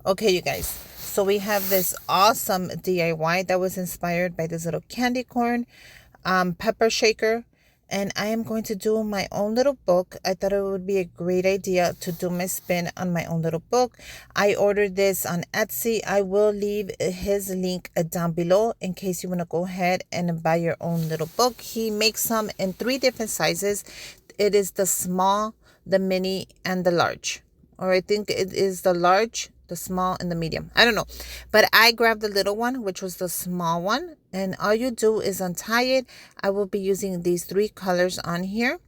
Okay, you guys. So we have this awesome DIY that was inspired by this little candy corn pepper shaker. And I am going to do my own little book. I thought it would be a great idea to do my spin on my own little book. I ordered this on Etsy. I will leave his link down below in case you want to go ahead and buy your own little book. He makes some in 3 different sizes. It is the small, the mini, and the large. Or I think it is the large, the small, and the medium. I don't know. But I grabbed the little one, which was the small one. And all you do is untie it. I will be using these 3 colors on here,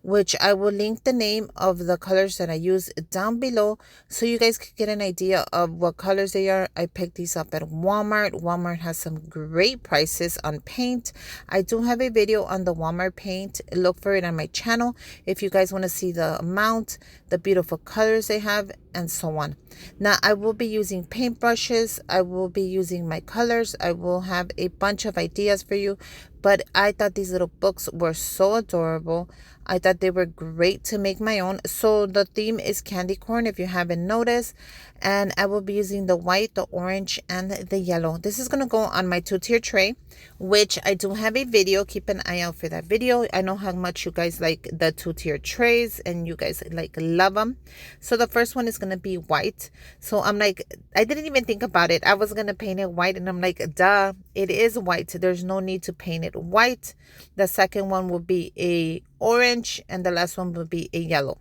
which I will link the name of the colors that I use down below so you guys can get an idea of what colors they are. I picked these up at Walmart. Walmart has some great prices on paint. I do have a video on the Walmart paint. Look for it on my channel if you guys want to see the amount, the beautiful colors they have, and so on. Now I will be using paint brushes. I will be using my colors. I will have a bunch of ideas for you, but I thought these little books were so adorable. I thought they were great to make my own. So the theme is candy corn, if you haven't noticed. And I will be using the white, the orange, and the yellow. This is going to go on my 2-tier tray, which I do have a video. Keep an eye out for that video. I know how much you guys like the 2-tier trays and you guys like love them. So the first one is going to be white. So I'm like, I didn't even think about it. I was going to paint it white and I'm like, duh, it is white. There's no need to paint it white. The second one will be a orange and the last one will be a yellow.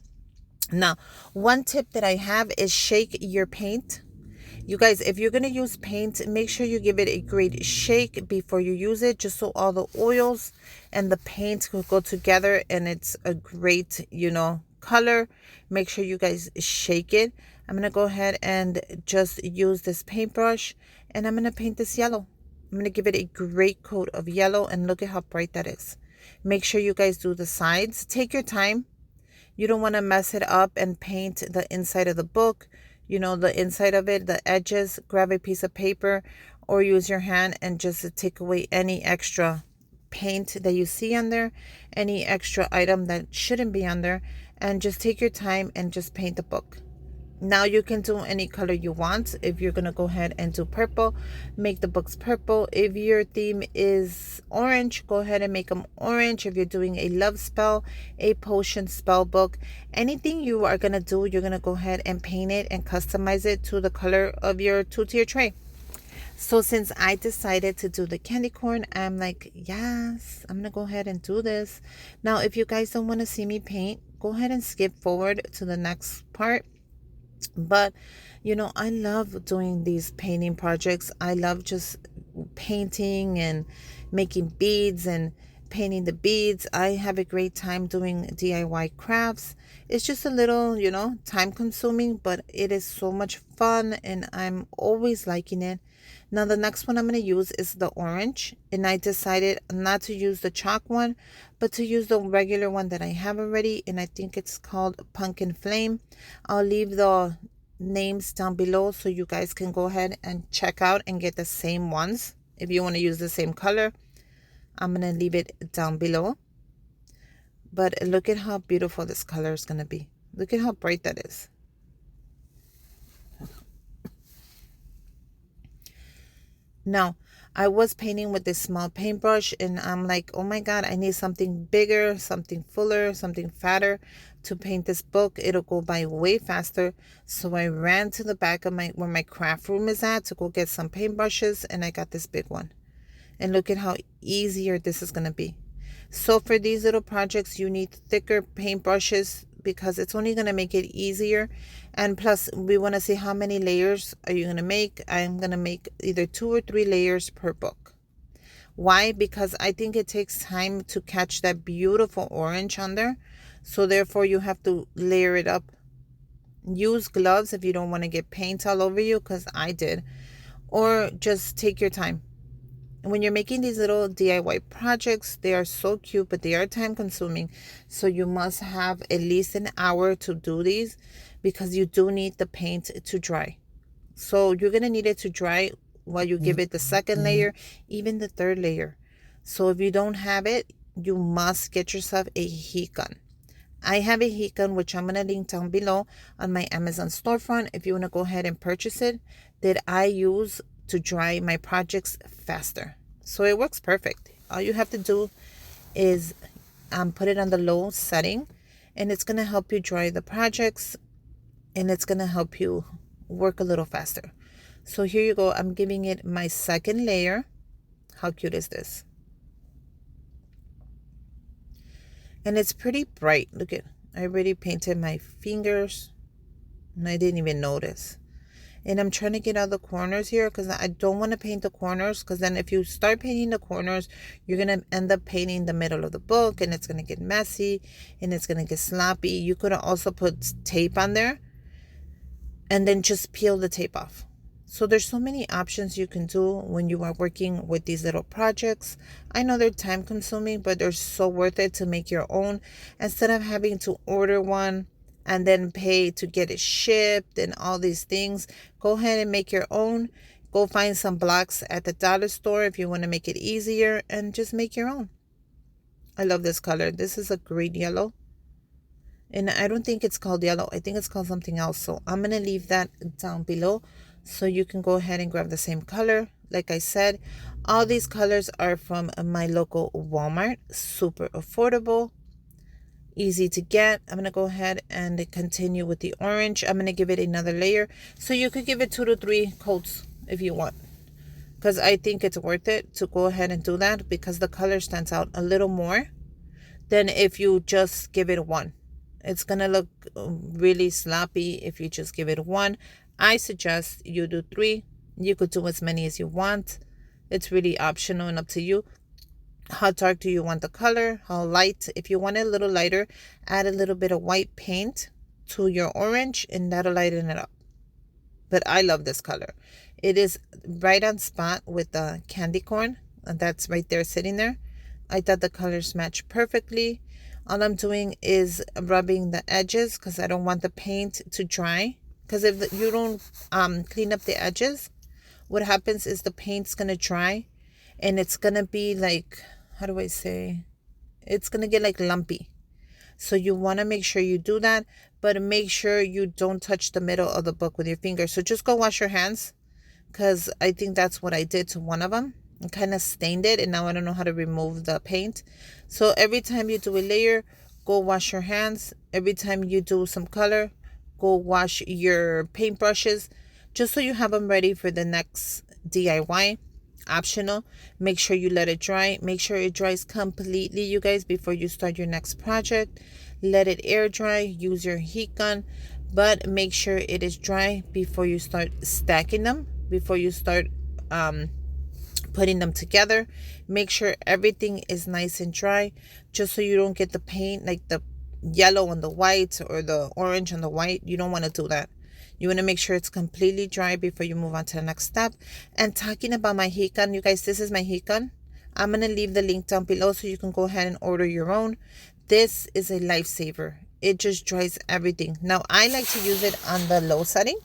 Now, one tip that I have is shake your paint. You guys, if you're going to use paint, make sure you give it a great shake before you use it, just so all the oils and the paint will go together and it's a great, color. Make sure you guys shake it. I'm going to go ahead and just use this paintbrush and I'm going to paint this yellow. I'm going to give it a great coat of yellow and look at how bright that is. Make sure you guys do the sides. Take your time. You don't want to mess it up and paint the inside of the book, the inside of it, the edges. Grab a piece of paper or use your hand and just take away any extra paint that you see on there, any extra item that shouldn't be on there, and just take your time and just paint the book. Now you can do any color you want. If you're going to go ahead and do purple, make the books purple. If your theme is orange, go ahead and make them orange. If you're doing a love spell, a potion spell book, anything you are going to do, you're going to go ahead and paint it and customize it to the color of your 2-tier tray. So since I decided to do the candy corn, I'm like, yes, I'm going to go ahead and do this. Now, if you guys don't want to see me paint, go ahead and skip forward to the next part. But I love doing these painting projects. I love just painting and making beads and painting the beads. I have a great time doing DIY crafts. It's just a little, time consuming, but it is so much fun and I'm always liking it. Now the next one I'm going to use is the orange, and I decided not to use the chalk one, but to use the regular one that I have already, and I think it's called Pumpkin Flame. I'll leave the names down below so you guys can go ahead and check out and get the same ones. If you want to use the same color, I'm going to leave it down below. But look at how beautiful this color is going to be. Look at how bright that is. Now, I was painting with this small paintbrush and I'm like, oh my God, I need something bigger, something fuller, something fatter to paint this book. It'll go by way faster. So I ran to the back of where my craft room is at to go get some paintbrushes, and I got this big one. And look at how easier this is going to be. So for these little projects, you need thicker paintbrushes because it's only going to make it easier. And plus, we want to see how many layers are you going to make. I'm going to make either 2 or 3 layers per book. Why? Because I think it takes time to catch that beautiful orange on there. So therefore, you have to layer it up. Use gloves if you don't want to get paint all over you, because I did. Or just take your time. When you're making these little DIY projects, they are so cute, but they are time consuming. So you must have at least an hour to do these because you do need the paint to dry. So you're going to need it to dry while you give it the second layer, even the third layer. So if you don't have it, you must get yourself a heat gun. I have a heat gun, which I'm going to link down below on my Amazon storefront if you want to go ahead and purchase it, that I use to dry my projects faster. So it works perfect. All you have to do is put it on the low setting, and it's going to help you dry the projects, and it's going to help you work a little faster. So here you go. I'm giving it my second layer. How cute is this? And it's pretty bright. Look at, I already painted my fingers and I didn't even notice. And I'm trying to get out the corners here because I don't want to paint the corners, because then if you start painting the corners, you're going to end up painting the middle of the book and it's going to get messy and it's going to get sloppy. You could also put tape on there and then just peel the tape off. So there's so many options you can do when you are working with these little projects. I know they're time consuming, but they're so worth it to make your own instead of having to order one and then pay to get it shipped and all these things. Go ahead and make your own. Go find some blocks at the dollar store if you want to make it easier, and just make your own. I love this color. This is a great yellow. And I don't think it's called yellow. I think it's called something else. So I'm going to leave that down below so you can go ahead and grab the same color. Like I said, all these colors are from my local Walmart. Super affordable, easy to get. I'm going to go ahead and continue with the orange. I'm going to give it another layer. So you could give it 2 to 3 coats if you want, because I think it's worth it to go ahead and do that, because the color stands out a little more than if you just give it one. It's going to look really sloppy if you just give it one. I suggest you do 3. You could do as many as you want. It's really optional and up to you. How dark do you want the color? How light? If you want it a little lighter, add a little bit of white paint to your orange and that'll lighten it up. But I love this color. It is right on spot with the candy corn. And that's right there sitting there. I thought the colors match perfectly. All I'm doing is rubbing the edges because I don't want the paint to dry. Because if you don't clean up the edges, what happens is the paint's going to dry and it's going to be like, how do I say? It's going to get like lumpy. So you want to make sure you do that, but make sure you don't touch the middle of the book with your finger. So just go wash your hands, because I think that's what I did to one of them. I kind of stained it and now I don't know how to remove the paint. So every time you do a layer, go wash your hands. Every time you do some color, go wash your paintbrushes, just so you have them ready for the next DIY. Optional. Make sure you let it dry. Make sure it dries completely, you guys, before you start your next project. Let it air dry. Use your heat gun, but make sure it is dry before you start stacking them, before you start putting them together. Make sure everything is nice and dry, just so you don't get the paint like the yellow on the white or the orange on the white. You don't want to do that. You want to make sure it's completely dry before you move on to the next step. And talking about my heat gun, you guys, this is my heat gun. I'm going to leave the link down below so you can go ahead and order your own. This is a lifesaver. It just dries everything. Now, I like to use it on the low setting.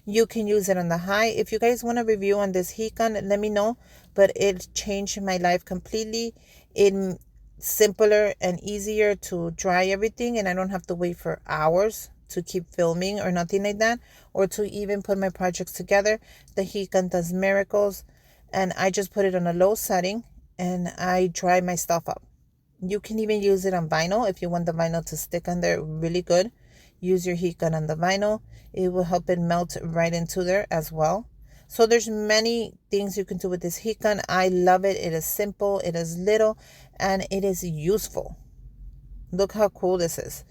You can use it on the high. If you guys want a review on this heat gun, let me know. But it changed my life completely. It's simpler and easier to dry everything, and I don't have to wait for hours to keep filming or nothing like that, or to even put my projects together. The heat gun does miracles, and I just put it on a low setting and I dry my stuff up. You can even use it on vinyl if you want the vinyl to stick on there really good. Use your heat gun on the vinyl. It will help it melt right into there as well. So there's many things you can do with this heat gun. I love it. It is simple, it is little, and it is useful. Look how cool this is.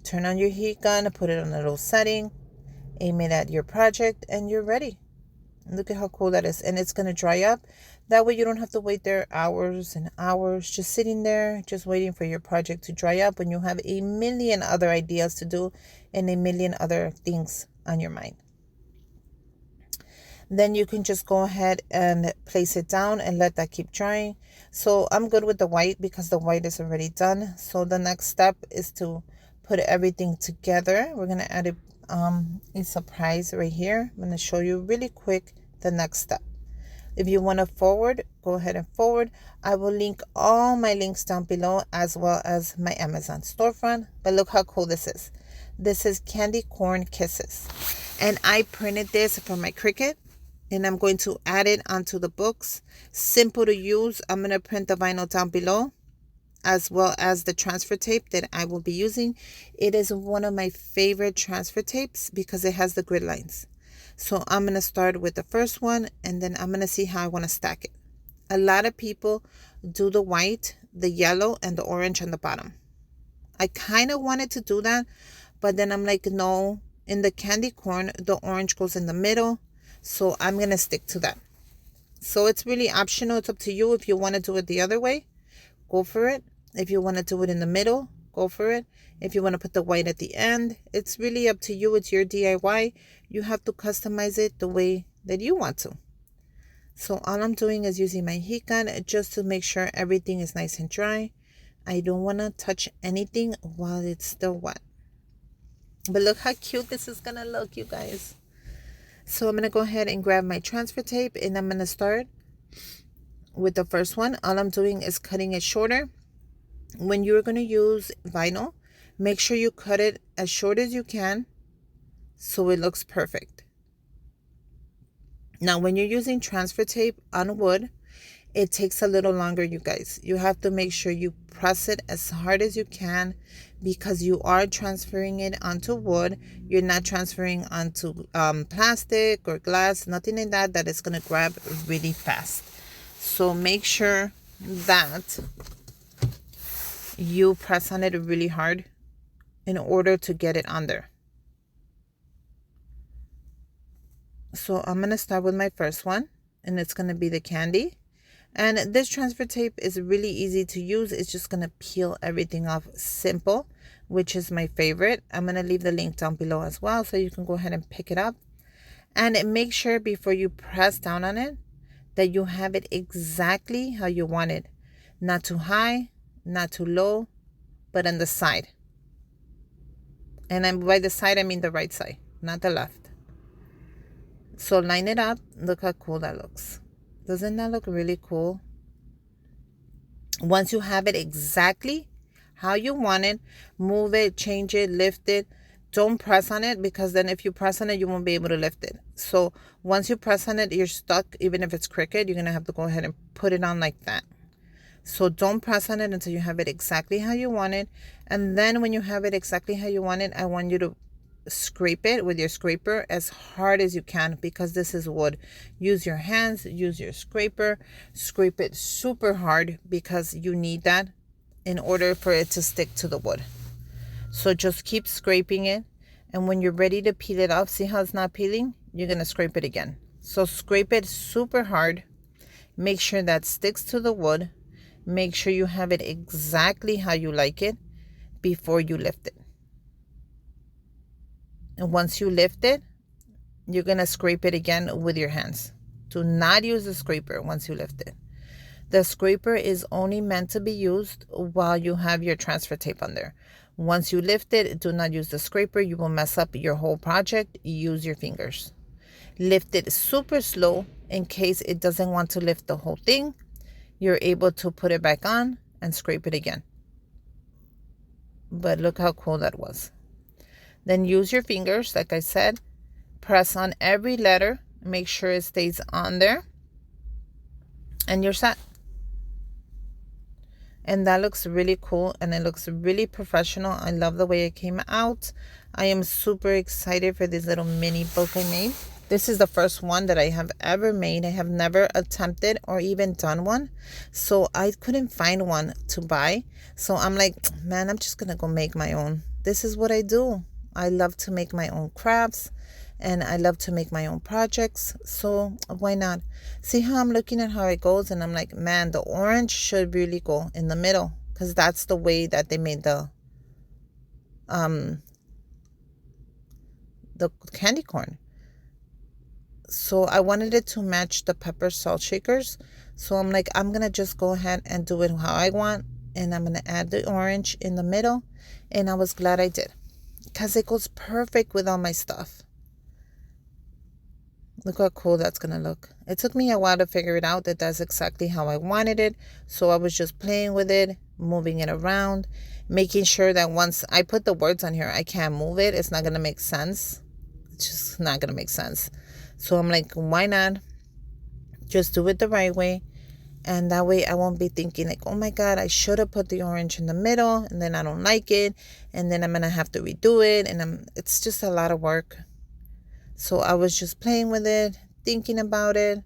Turn on your heat gun, put it on a low setting, aim it at your project, and you're ready. Look at how cool that is. And it's going to dry up. That way you don't have to wait there hours and hours, just sitting there, just waiting for your project to dry up when you have a million other ideas to do and a million other things on your mind. Then you can just go ahead and place it down and let that keep drying. So I'm good with the white because the white is already done. So the next step is to put everything together. We're going to add a surprise right here. I'm going to show you really quick the next step. If you want to forward, go ahead and forward. I will link all my links down below as well as my Amazon storefront. But look how cool this is. This is Candy Corn Kisses. And I printed this from my Cricut. And I'm going to add it onto the books. Simple to use. I'm going to print the vinyl down below, as well as the transfer tape that I will be using. It is one of my favorite transfer tapes because it has the grid lines. So I'm going to start with the first one, and then I'm going to see how I want to stack it. A lot of people do the white, the yellow, and the orange on the bottom. I kind of wanted to do that, but then I'm like, no, in the candy corn, the orange goes in the middle. So I'm going to stick to that. So it's really optional. It's up to you. If you want to do it the other way, go for it. If you want to do it in the middle, go for it. If you want to put the white at the end, it's really up to you. It's your DIY. You have to customize it the way that you want to. So all I'm doing is using my heat gun just to make sure everything is nice and dry. I don't want to touch anything while it's still wet. But look how cute this is going to look, you guys. So I'm going to go ahead and grab my transfer tape, and I'm going to start with the first one. All I'm doing is cutting it shorter. When you're going to use vinyl, make sure you cut it as short as you can so it looks perfect. Now, when you're using transfer tape on wood, it takes a little longer, you guys. You have to make sure you press it as hard as you can because you are transferring it onto wood. You're not transferring onto plastic or glass, nothing like that, that is going to grab really fast. So make sure that you press on it really hard in order to get it on there. So I'm going to start with my first one, and it's going to be the candy. And this transfer tape is really easy to use. It's just going to peel everything off simple, which is my favorite. I'm going to leave the link down below as well, so you can go ahead and pick it up. And make sure before you press down on it that you have it exactly how you want it. Not too high, not too low, but on the side. And by the side, I mean the right side, not the left. So line it up. Look how cool that looks. Doesn't that look really cool? Once you have it exactly how you want it, move it, change it, lift it. Don't press on it, because then if you press on it, you won't be able to lift it. So once you press on it, you're stuck. Even if it's crooked, you're going to have to go ahead and put it on like that. So don't press on it until you have it exactly how you want it. And then when you have it exactly how you want it, I want you to scrape it with your scraper as hard as you can, because this is wood. Use your hands, use your scraper, scrape it super hard, because you need that in order for it to stick to the wood. So just keep scraping it, and when you're ready to peel it off, see how it's not peeling? You're going to scrape it again. So scrape it super hard. Make sure that sticks to the wood. Make sure you have it exactly how you like it before you lift it. And once you lift it, you're going to scrape it again with your hands. Do not use the scraper once you lift it. The scraper is only meant to be used while you have your transfer tape on there. Once you lift it, do not use the scraper. You will mess up your whole project. Use your fingers. Lift it super slow in case it doesn't want to lift the whole thing. You're able to put it back on and scrape it again. But look how cool that was. Then use your fingers, like I said. Press on every letter. Make sure it stays on there. And you're set. And that looks really cool, and it looks really professional. I love the way it came out. I am super excited for this little mini book I made. This is the first one that I have ever made. I have never attempted or even done one. So I couldn't find one to buy. So I'm like, man, I'm just going to go make my own. This is what I do. I love to make my own crafts, and I love to make my own projects. So why not? See how I'm looking at how it goes, and I'm like, man, the orange should really go in the middle, because that's the way that they made the candy corn. So I wanted it to match the pepper salt shakers. So I'm like, I'm going to just go ahead and do it how I want. And I'm going to add the orange in the middle. And I was glad I did, because it goes perfect with all my stuff. Look how cool that's going to look. It took me a while to figure it out that that's exactly how I wanted it. So I was just playing with it, moving it around, making sure that once I put the words on here, I can't move it. It's not going to make sense. It's just not going to make sense. So I'm like, why not just do it the right way? And that way I won't be thinking like, oh my God, I should have put the orange in the middle and then I don't like it. And then I'm going to have to redo it. And it's just a lot of work. So I was just playing with it, thinking about it,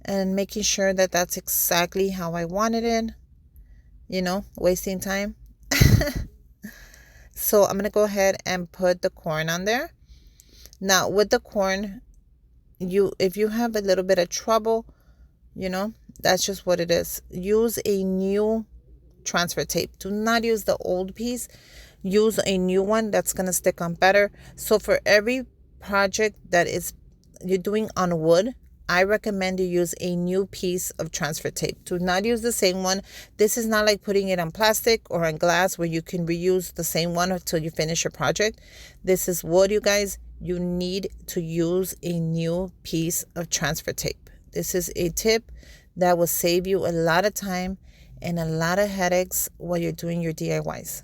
and making sure that that's exactly how I wanted it, wasting time. So I'm going to go ahead and put the corn on there. Now with the corn, if you have a little bit of trouble, that's just what it is. Use a new transfer tape. Do not use the old piece. Use a new one that's going to stick on better. So for every project that you're doing on wood, I recommend you use a new piece of transfer tape. Do not use the same one. This is not like putting it on plastic or on glass where you can reuse the same one until you finish your project. This is wood, you guys. You need to use a new piece of transfer tape. This is a tip that will save you a lot of time and a lot of headaches while you're doing your DIYs.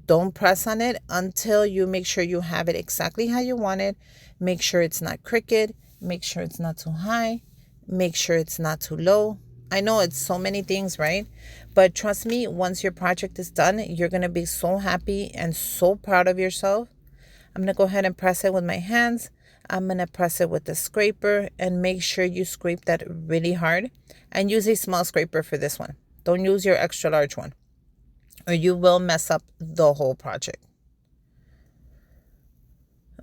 Don't press on it until you make sure you have it exactly how you want it. Make sure it's not crooked. Make sure it's not too high. Make sure it's not too low. I know it's so many things, right? But trust me, once your project is done, you're going to be so happy and so proud of yourself. I'm going to go ahead and press it with my hands. I'm going to press it with the scraper and make sure you scrape that really hard. And use a small scraper for this one. Don't use your extra large one, or you will mess up the whole project.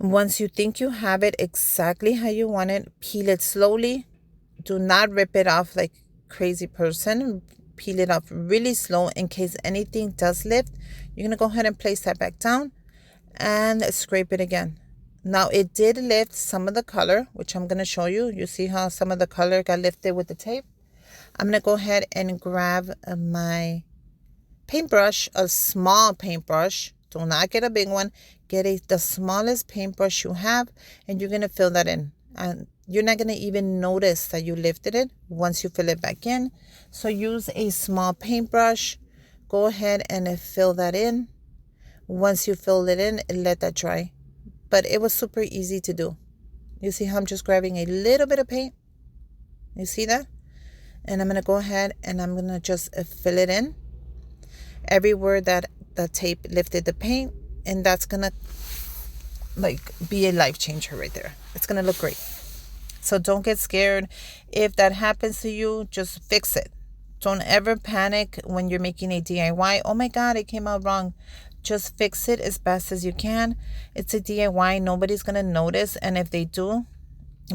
Once you think you have it exactly how you want it, peel it slowly. Do not rip it off like crazy person. Peel it off really slow in case anything does lift. You're going to go ahead and place that back down and scrape it again. Now it did lift some of the color, which I'm going to show you. You see how some of the color got lifted with the tape? I'm going to go ahead and grab my paintbrush, a small paintbrush. Do not get a big one. Get the smallest paintbrush you have, and you're going to fill that in. And you're not going to even notice that you lifted it once you fill it back in. So use a small paintbrush. Go ahead and fill that in. Once you fill it in, let that dry. But it was super easy to do. You see how I'm just grabbing a little bit of paint? You see that? And I'm going to go ahead and I'm going to just fill it in everywhere that the tape lifted the paint, and that's going to be a life changer right there. It's going to look great. So don't get scared. If that happens to you, just fix it. Don't ever panic when you're making a DIY. Oh my God, it came out wrong. Just fix it as best as you can. It's a DIY. Nobody's going to notice. And if they do,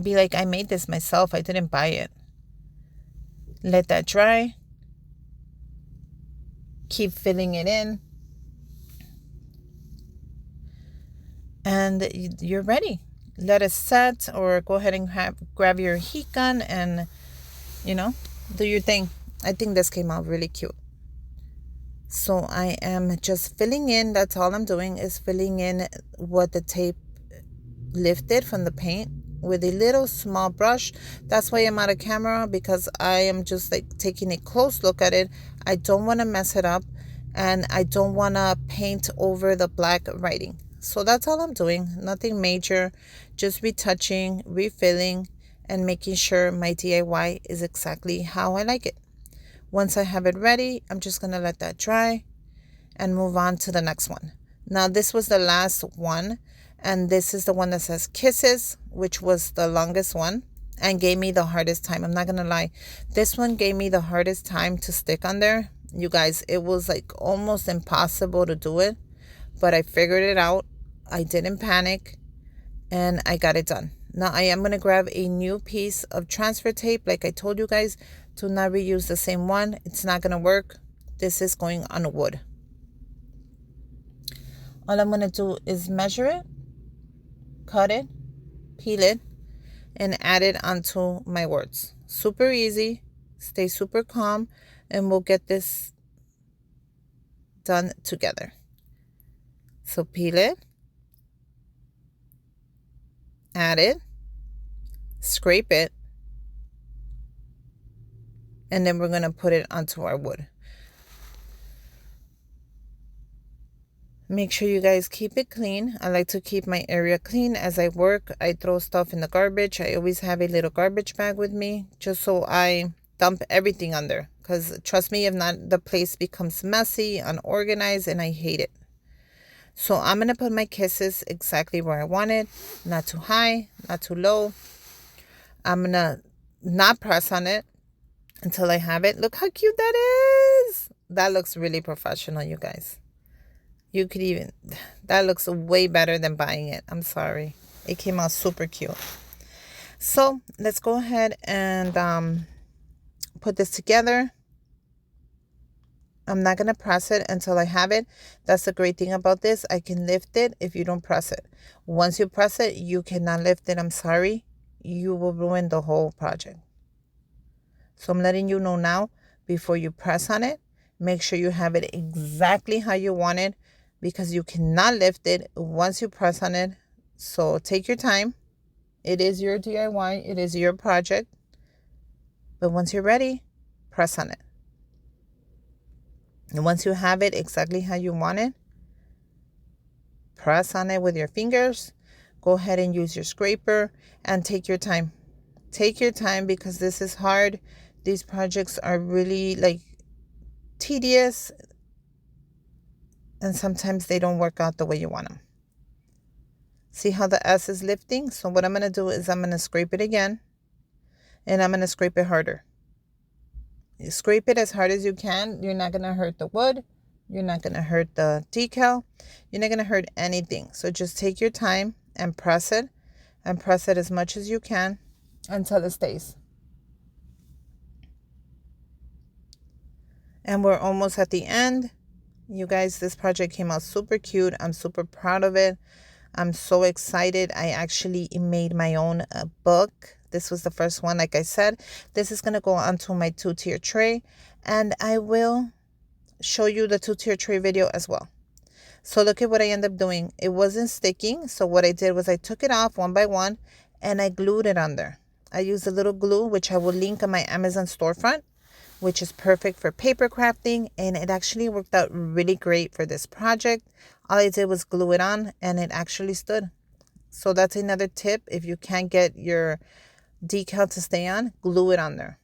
be like, I made this myself. I didn't buy it. Let that dry. Keep filling it in. And you're ready. Let it set, or go ahead and grab your heat gun and, do your thing. I think this came out really cute. So I am just filling in. That's all I'm doing is filling in what the tape lifted from the paint with a little small brush. That's why I'm out of camera, because I am just taking a close look at it. I don't want to mess it up, and I don't want to paint over the black writing. So that's all I'm doing. Nothing major, just retouching, refilling, and making sure my DIY is exactly how I like it. Once I have it ready, I'm just going to let that dry and move on to the next one. Now this was the last one, and this is the one that says Kisses, which was the longest one and gave me the hardest time. I'm not going to lie. This one gave me the hardest time to stick on there. You guys, it was almost impossible to do it, but I figured it out. I didn't panic, and I got it done. Now I am going to grab a new piece of transfer tape. Like I told you guys, do not reuse the same one. It's not going to work. This is going on wood. All I'm going to do is measure it, cut it, peel it, and add it onto my words. Super easy. Stay super calm, and we'll get this done together. So peel it, add it, scrape it, and then we're going to put it onto our wood. Make sure you guys keep it clean. I like to keep my area clean. As I work, I throw stuff in the garbage. I always have a little garbage bag with me just so I dump everything under. Because trust me, if not, the place becomes messy, unorganized, and I hate it. So I'm going to put my kisses exactly where I want it. Not too high, not too low. I'm going to not press on it until I have it. Look how cute that is. That looks really professional, you guys. You could even, that looks way better than buying it. I'm sorry. It came out super cute. So let's go ahead and put this together. I'm not going to press it until I have it. That's the great thing about this. I can lift it if you don't press it. Once you press it, you cannot lift it. I'm sorry. You will ruin the whole project. So I'm letting you know now, before you press on it, make sure you have it exactly how you want it, because you cannot lift it once you press on it. So take your time. It is your DIY. It is your project. But once you're ready, press on it. And once you have it exactly how you want it, press on it with your fingers. Go ahead and use your scraper and take your time. Take your time, because this is hard. These projects are really like tedious, and sometimes they don't work out the way you want them. See how the S is lifting? So what I'm going to do is I'm going to scrape it again, and I'm going to scrape it harder. You scrape it as hard as you can. You're not going to hurt the wood. You're not going to hurt the decal. You're not going to hurt anything. So just take your time and press it as much as you can until it stays. And we're almost at the end. You guys, this project came out super cute. I'm super proud of it. I'm so excited. I actually made my own book. This was the first one, like I said. This is going to go onto my 2-tier tray, and I will show you the 2-tier tray video as well. So look at what I ended up doing. It wasn't sticking, so what I did was I took it off one by one, and I glued it under. I used a little glue, which I will link on my Amazon storefront, which is perfect for paper crafting, and it actually worked out really great for this project. All I did was glue it on, and it actually stood. So that's another tip. If you can't get your decal to stay on, glue it on there.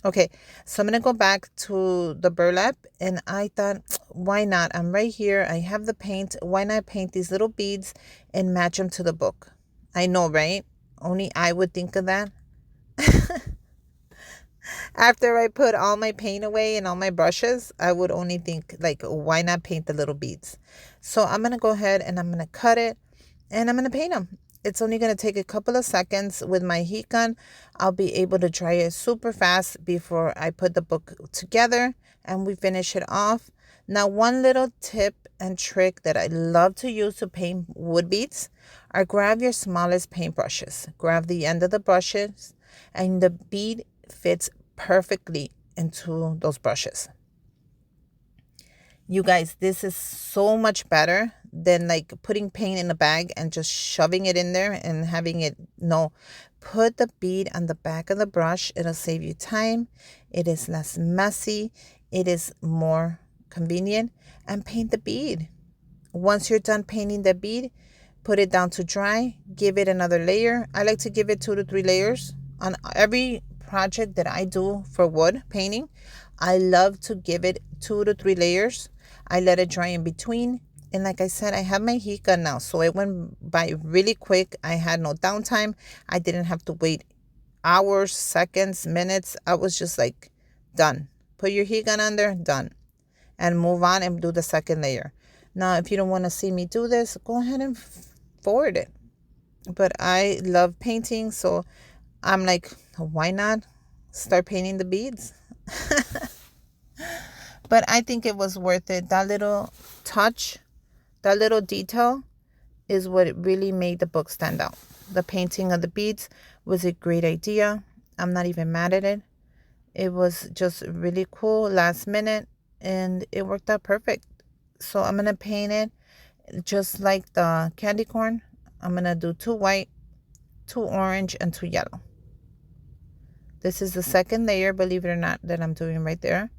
Okay, so I'm going to go back to the burlap, and I thought, why not? I'm right here. I have the paint. Why not paint these little beads and match them to the book? I know, right? Only I would think of that. After I put all my paint away and all my brushes, I would only think, like, why not paint the little beads? So I'm going to go ahead and I'm going to cut it, and I'm going to paint them. It's only going to take a couple of seconds. With my heat gun, I'll be able to dry it super fast before I put the book together and we finish it off. Now, one little tip and trick that I love to use to paint wood beads are grab your smallest paint brushes. Grab the end of the brushes, and the bead fits perfectly into those brushes. You guys, this is so much better than like putting paint in a bag and just shoving it in there and having it. No, put the bead on the back of the brush. It'll save you time. It is less messy. It is more convenient. And paint the bead. Once you're done painting the bead, put it down to dry. Give it another layer. I like to give it 2 to 3 layers on every project that I do for wood painting. I love to give it 2 to 3 layers. I let it dry in between. And like I said, I have my heat gun now, so it went by really quick. I had no downtime. I didn't have to wait hours, seconds, minutes. I was just like, done. Put your heat gun under, done. And move on and do the second layer. Now, if you don't want to see me do this, go ahead and forward it. But I love painting, so I'm like, why not start painting the beads? But I think it was worth it. That little touch, that little detail is what really made the book stand out. The painting of the beads was a great idea. I'm not even mad at it. It was just really cool, last minute, and it worked out perfect. So I'm going to paint it just like the candy corn. I'm going to do 2 white, 2 orange, and 2 yellow. This is the second layer, believe it or not, that I'm doing right there.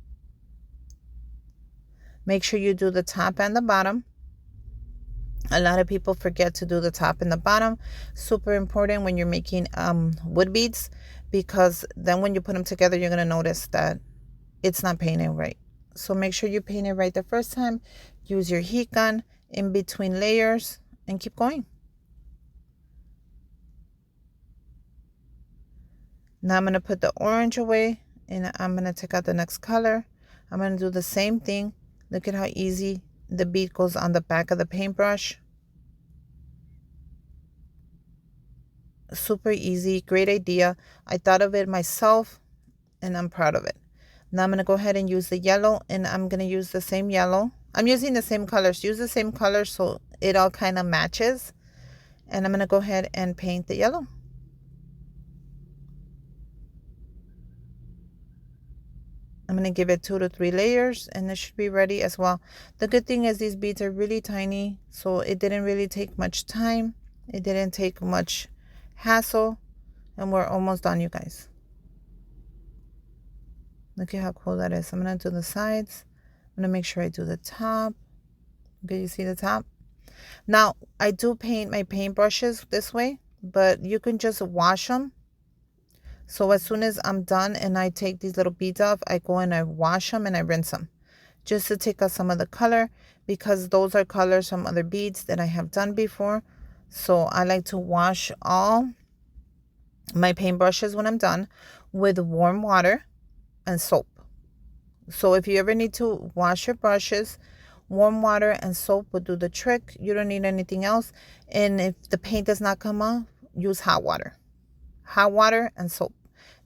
Make sure you do the top and the bottom. A lot of people forget to do the top and the bottom. Super important when you're making wood beads, because then when you put them together, you're going to notice that it's not painted right. So make sure you paint it right the first time. Use your heat gun in between layers and keep going. Now I'm going to put the orange away and I'm going to take out the next color. I'm going to do the same thing. Look at how easy the bead goes on the back of the paintbrush. Super easy, great idea. I thought of it myself and I'm proud of it. Now I'm going to go ahead and use the yellow, and I'm going to use the same yellow. I'm using the same colors. Use the same colors so it all kind of matches. And I'm going to go ahead and paint the yellow. I'm going to give it 2 to 3 layers and it should be ready as well. The good thing is these beads are really tiny, so it didn't really take much time. It didn't take much hassle, and we're almost done, you guys. Look at how cool that is. I'm going to do the sides. I'm going to make sure I do the top. Okay, you see the top? Now, I do paint my paintbrushes this way, but you can just wash them. So as soon as I'm done and I take these little beads off, I go and I wash them and I rinse them just to take out some of the color, because those are colors from other beads that I have done before. So I like to wash all my paintbrushes when I'm done with warm water and soap. So if you ever need to wash your brushes, warm water and soap will do the trick. You don't need anything else. And if the paint does not come off, use hot water. Hot water and soap.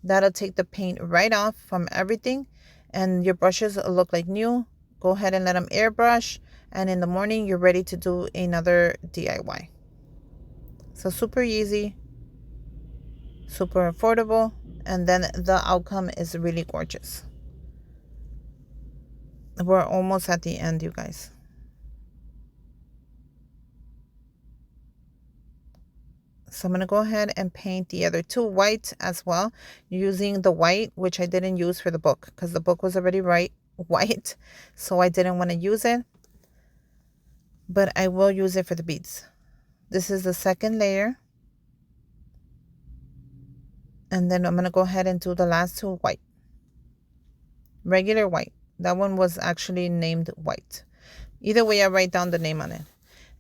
That'll take the paint right off from everything, and your brushes will look like new. Go ahead and let them airbrush, and in the morning you're ready to do another DIY. So super easy, super affordable, and then the outcome is really gorgeous. We're almost at the end, you guys. So I'm going to go ahead and paint the other 2 white as well, using the white, which I didn't use for the book because the book was already white, so I didn't want to use it, but I will use it for the beads. This is the second layer, and then I'm going to go ahead and do the last 2 white, regular white. That one was actually named white. Either way, I write down the name on it.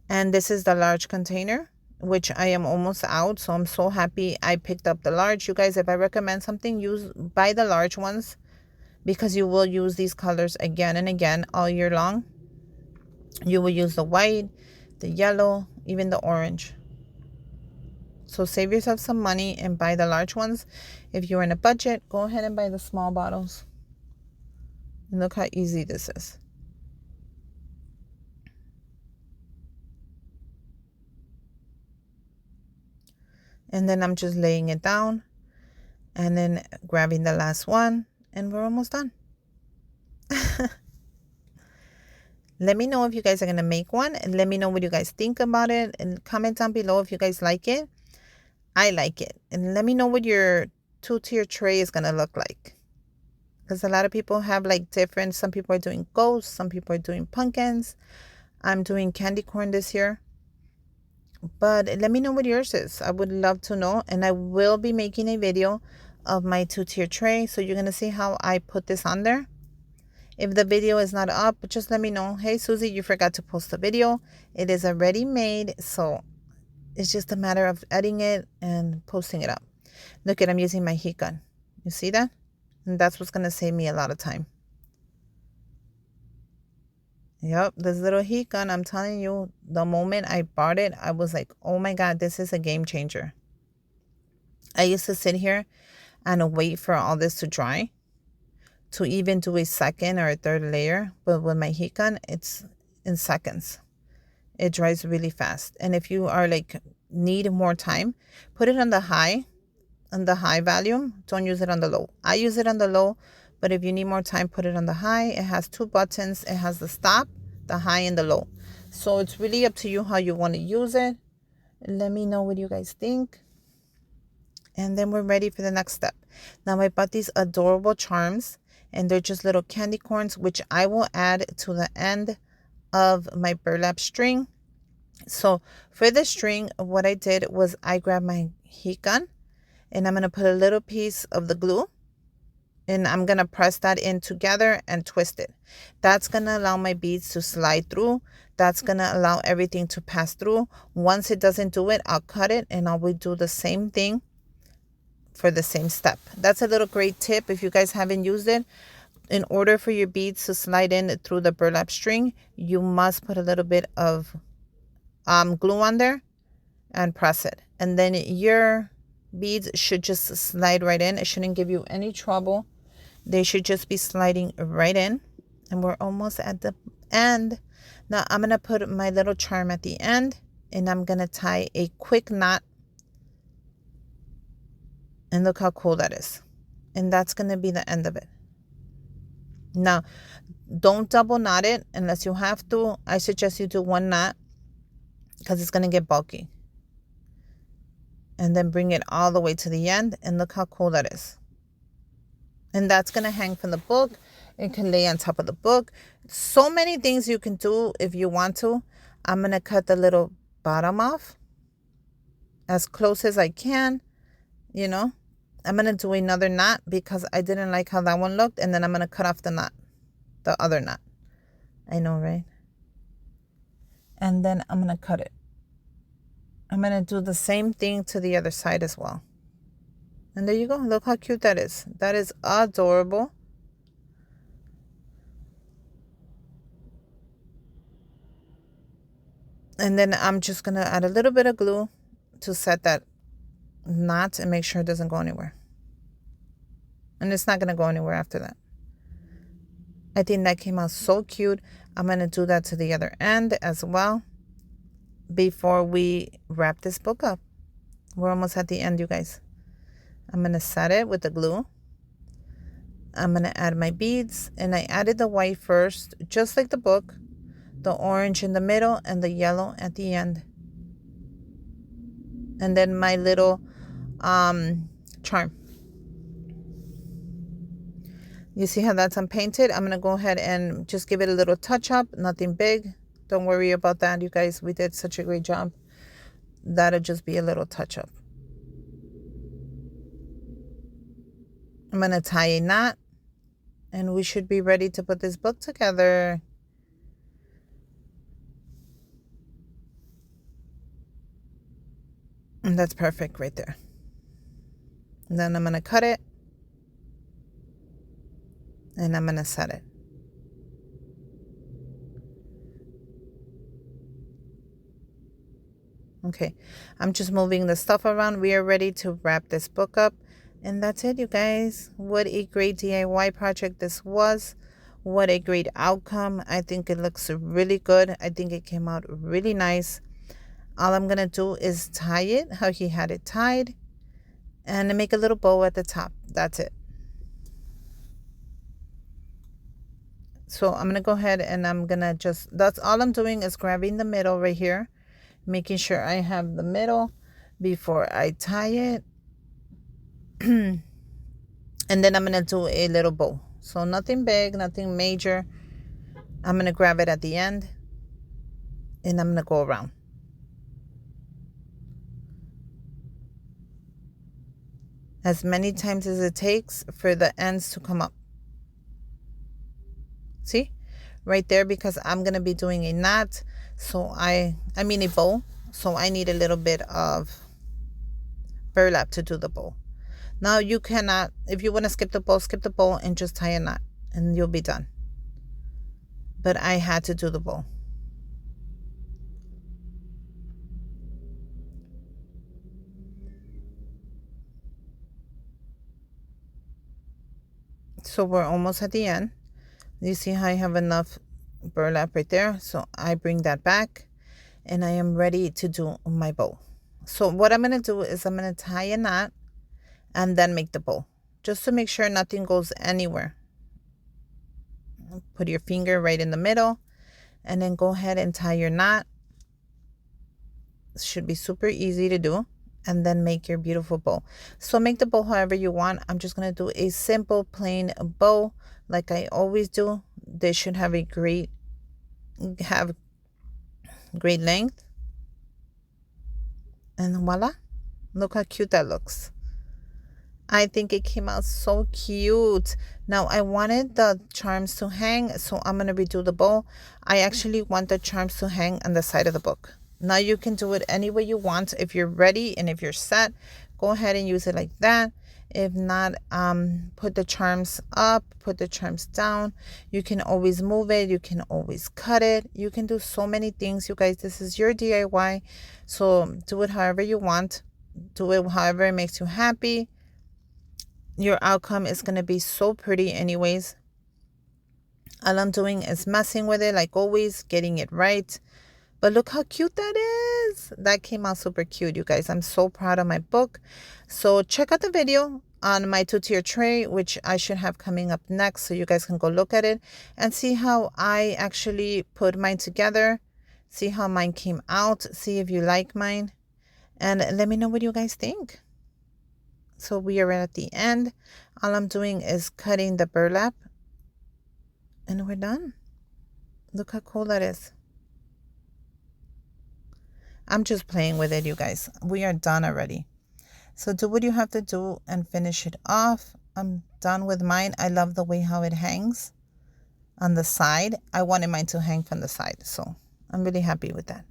And this is the large container, which I am almost out, so I'm so happy I picked up the large. You guys, if I recommend something, buy the large ones, because you will use these colors again and again all year long. You will use the white, the yellow, even the orange. So save yourself some money and buy the large ones. If you're in a budget, go ahead and buy the small bottles. And look how easy this is. And then I'm just laying it down and then grabbing the last one, and we're almost done. Let me know if you guys are going to make one, and let me know what you guys think about it, and comment down below if you guys like it. I like it. And let me know what your 2-tier tray is going to look like, because a lot of people have like different. Some people are doing ghosts, some people are doing pumpkins. I'm doing candy corn this year. But let me know what yours is. I would love to know. And I will be making a video of my 2-tier tray, so you're going to see how I put this on there. If the video is not up, just let me know. Hey, Susie, you forgot to post the video. It is already made, so it's just a matter of editing it and posting it up. Look at, I'm using my heat gun. You see that? And that's what's going to save me a lot of time. Yep, this little heat gun, I'm telling you, the moment I bought it, I was like, oh my God, this is a game changer. I used to sit here and wait for all this to dry to even do a second or a third layer. But with my heat gun, it's in seconds. It dries really fast. And if you are like, need more time, put it on the high volume. Don't use it on the low. I use it on the low. But if you need more time, put it on the high. It has 2 buttons. It has the stop, the high, and the low. So it's really up to you how you want to use it. Let me know what you guys think. And then we're ready for the next step. Now I bought these adorable charms, and they're just little candy corns, which I will add to the end of my burlap string. So for the string, what I did was I grabbed my heat gun, and I'm going to put a little piece of the glue, and I'm going to press that in together and twist it. That's going to allow my beads to slide through. That's going to allow everything to pass through. Once it doesn't do it, I'll cut it, and I will do the same thing for the same step. That's a little great tip if you guys haven't used it. In order for your beads to slide in through the burlap string, you must put a little bit of glue on there and press it, and then your beads should just slide right in. It shouldn't give you any trouble. They should just be sliding right in. And we're almost at the end. Now I'm going to put my little charm at the end, and I'm going to tie a quick knot. And look how cool that is. And that's going to be the end of it. Now, don't double knot it unless you have to. I suggest you do one knot because it's going to get bulky. And then bring it all the way to the end. And look how cool that is. And that's going to hang from the book. It can lay on top of the book. So many things you can do if you want to. I'm going to cut the little bottom off as close as I can. You know, I'm going to do another knot because I didn't like how that one looked. And then I'm going to cut off the knot, the other knot. I know, right? And then I'm going to cut it. I'm going to do the same thing to the other side as well. And there you go. Look how cute that is. That is adorable. And then I'm just going to add a little bit of glue to set that knot and make sure it doesn't go anywhere. And it's not going to go anywhere after that. I think that came out so cute. I'm going to do that to the other end as well before we wrap this book up. We're almost at the end, you guys. I'm going to set it with the glue. I'm going to add my beads, and I added the white first, just like the book, the orange in the middle, and the yellow at the end. And then my little charm. You see how that's unpainted? I'm going to go ahead and just give it a little touch up. Nothing big. Don't worry about that, you guys. We did such a great job. That'll just be a little touch up. I'm going to tie a knot, and we should be ready to put this book together. And that's perfect right there. And then I'm going to cut it, and I'm going to set it. Okay, I'm just moving the stuff around. We are ready to wrap this book up. And that's it, you guys. What a great DIY project this was. What a great outcome. I think it looks really good. I think it came out really nice. All I'm going to do is tie it how he had it tied and make a little bow at the top. That's it. So I'm going to go ahead and I'm going to just, that's all I'm doing is grabbing the middle right here, making sure I have the middle before I tie it. And then I'm going to do a little bow. So nothing big, nothing major. I'm going to grab it at the end and I'm going to go around. As many times as it takes for the ends to come up. See? Right there, because I'm going to be doing a knot. So I mean a bow. So I need a little bit of burlap to do the bow. Now you cannot, if you want to skip the bow and just tie a knot and you'll be done. But I had to do the bow. So we're almost at the end. You see how I have enough burlap right there. So I bring that back and I am ready to do my bow. So what I'm going to do is I'm going to tie a knot and then make the bow, just to make sure nothing goes anywhere. Put your finger right in the middle and then go ahead and tie your knot. It should be super easy to do. and then make your beautiful bow. So make the bow however you want. I'm just going to do a simple plain bow like I always do. They should have great length. And voila, look how cute that looks. I think it came out so cute. Now I wanted the charms to hang, so I'm going to redo the bow. I actually want the charms to hang on the side of the book. Now you can do it any way you want. If you're ready and if you're set, go ahead and use it like that. If not, put the charms up, put the charms down. You can always move it. You can always cut it. You can do so many things, you guys. This is your DIY. So do it however you want. Do it however it makes you happy. Your outcome is going to be so pretty anyways. All I'm doing is messing with it like always, getting it right. But look how cute that is. That came out super cute, you guys. I'm so proud of my book. So check out the video on my 2-tier tray, which I should have coming up next, so you guys can go look at it and see how I actually put mine together. See how mine came out. See if you like mine. And let me know what you guys think. So we are at the end. All I'm doing is cutting the burlap. And we're done. Look how cool that is. I'm just playing with it, you guys. We are done already. So do what you have to do and finish it off. I'm done with mine. I love the way how it hangs on the side. I wanted mine to hang from the side. So I'm really happy with that.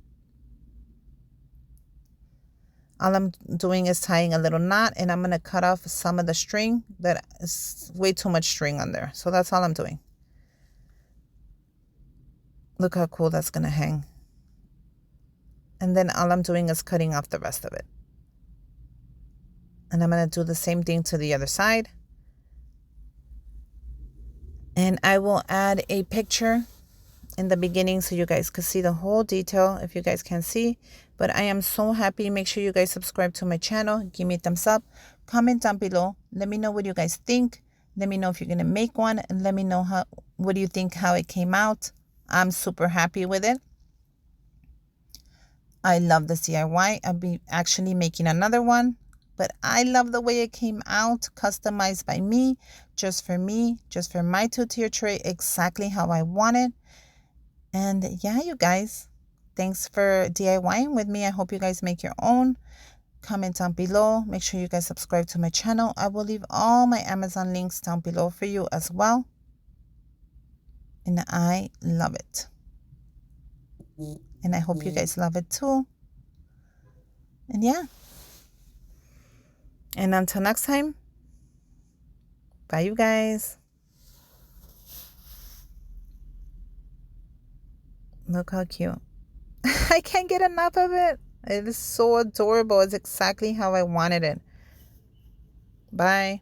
All I'm doing is tying a little knot, and I'm going to cut off some of the string. That is way too much string on there. So that's all I'm doing. Look how cool that's going to hang. And then all I'm doing is cutting off the rest of it. And I'm going to do the same thing to the other side. And I will add a picture in the beginning so you guys could see the whole detail if you guys can see. But I am so happy. Make sure you guys subscribe to my channel. Give me a thumbs up. Comment down below. Let me know what you guys think. Let me know if you're going to make one. And let me know what do you think how it came out. I'm super happy with it. I love this DIY. I'll be actually making another one. But I love the way it came out. Customized by me. Just for my 2-tier tray. Exactly how I want it. And yeah, you guys, thanks for DIYing with me. I hope you guys make your own. Comment down below. Make sure you guys subscribe to my channel. I will leave all my Amazon links down below for you as well. And I love it. And I hope you guys love it too. And yeah. And until next time, bye you guys. Look how cute. I can't get enough of it. It is so adorable. It's exactly how I wanted it. Bye.